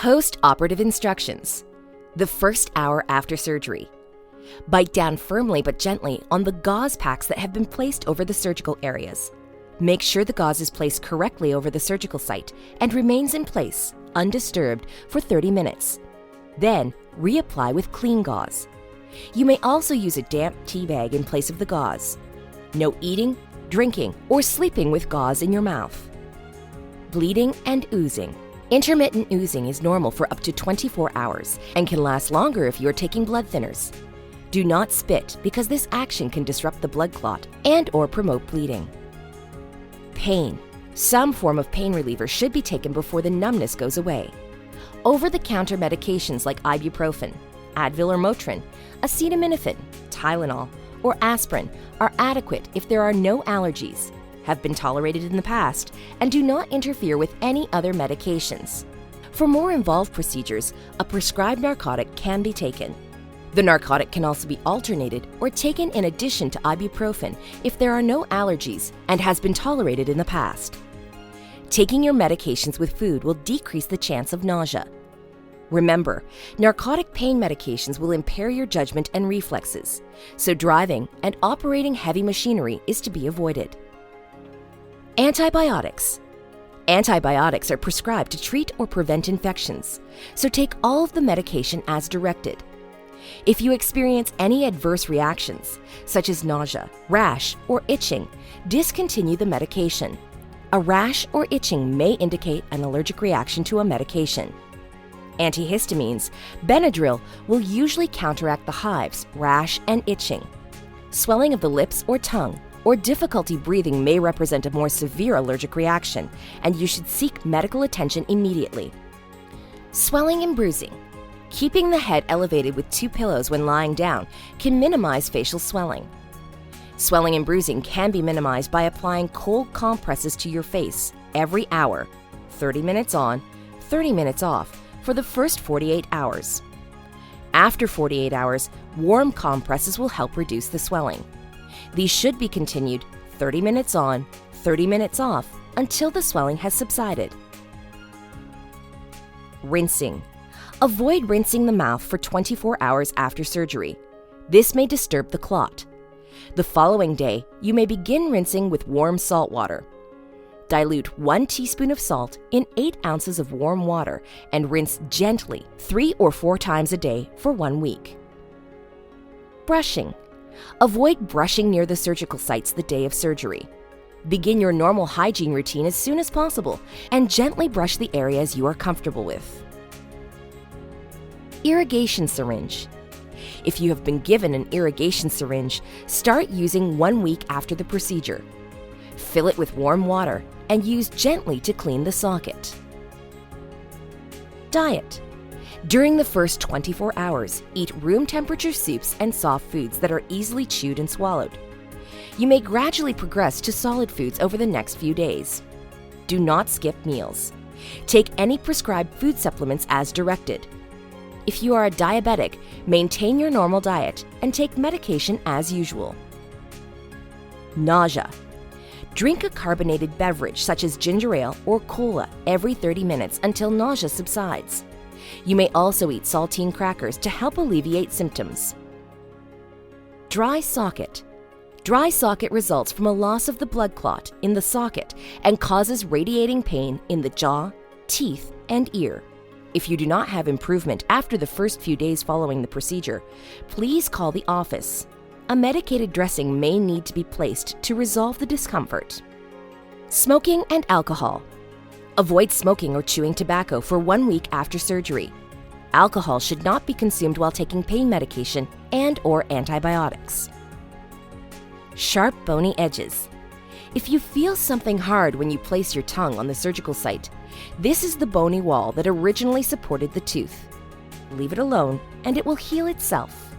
Post-operative instructions. The first hour after surgery. Bite down firmly but gently on the gauze packs that have been placed over the surgical areas. Make sure the gauze is placed correctly over the surgical site and remains in place, undisturbed, for 30 minutes. Then, reapply with clean gauze. You may also use a damp tea bag in place of the gauze. No eating, drinking, or sleeping with gauze in your mouth. Bleeding and oozing. Intermittent oozing is normal for up to 24 hours and can last longer if you are taking blood thinners. Do not spit because this action can disrupt the blood clot and/or promote bleeding. Pain. Some form of pain reliever should be taken before the numbness goes away. Over-the-counter medications like ibuprofen, Advil or Motrin, acetaminophen, Tylenol, or aspirin are adequate if there are no allergies, have been tolerated in the past, and do not interfere with any other medications. For more involved procedures, a prescribed narcotic can be taken. The narcotic can also be alternated or taken in addition to ibuprofen if there are no allergies and has been tolerated in the past. Taking your medications with food will decrease the chance of nausea. Remember, narcotic pain medications will impair your judgment and reflexes, so driving and operating heavy machinery is to be avoided. Antibiotics. Antibiotics are prescribed to treat or prevent infections, so take all of the medication as directed. If you experience any adverse reactions, such as nausea, rash, or itching, discontinue the medication. A rash or itching may indicate an allergic reaction to a medication. Antihistamines, Benadryl, will usually counteract the hives, rash, and itching. Swelling of the lips or tongue, or difficulty breathing may represent a more severe allergic reaction, and you should seek medical attention immediately. Swelling and bruising. Keeping the head elevated with 2 pillows when lying down can minimize facial swelling. Swelling and bruising can be minimized by applying cold compresses to your face every hour, 30 minutes on, 30 minutes off, for the first 48 hours. After 48 hours, warm compresses will help reduce the swelling. These should be continued 30 minutes on, 30 minutes off until the swelling has subsided. Rinsing. Avoid rinsing the mouth for 24 hours after surgery. This may disturb the clot. The following day, you may begin rinsing with warm salt water. Dilute 1 teaspoon of salt in 8 ounces of warm water and rinse gently 3 or 4 times a day for 1 week. Brushing. Avoid brushing near the surgical sites the day of surgery. Begin your normal hygiene routine as soon as possible and gently brush the areas you are comfortable with. Irrigation syringe. If you have been given an irrigation syringe, start using 1 week after the procedure. Fill it with warm water and use gently to clean the socket. Diet. During the first 24 hours, eat room temperature soups and soft foods that are easily chewed and swallowed. You may gradually progress to solid foods over the next few days. Do not skip meals. Take any prescribed food supplements as directed. If you are a diabetic, maintain your normal diet and take medication as usual. Nausea. Drink a carbonated beverage such as ginger ale or cola every 30 minutes until nausea subsides. You may also eat saltine crackers to help alleviate symptoms. Dry socket. Dry socket results from a loss of the blood clot in the socket and causes radiating pain in the jaw, teeth, and ear. If you do not have improvement after the first few days following the procedure, please call the office. A medicated dressing may need to be placed to resolve the discomfort. Smoking and alcohol. Avoid smoking or chewing tobacco for 1 week after surgery. Alcohol should not be consumed while taking pain medication and/or antibiotics. Sharp, bony edges. If you feel something hard when you place your tongue on the surgical site, this is the bony wall that originally supported the tooth. Leave it alone and it will heal itself.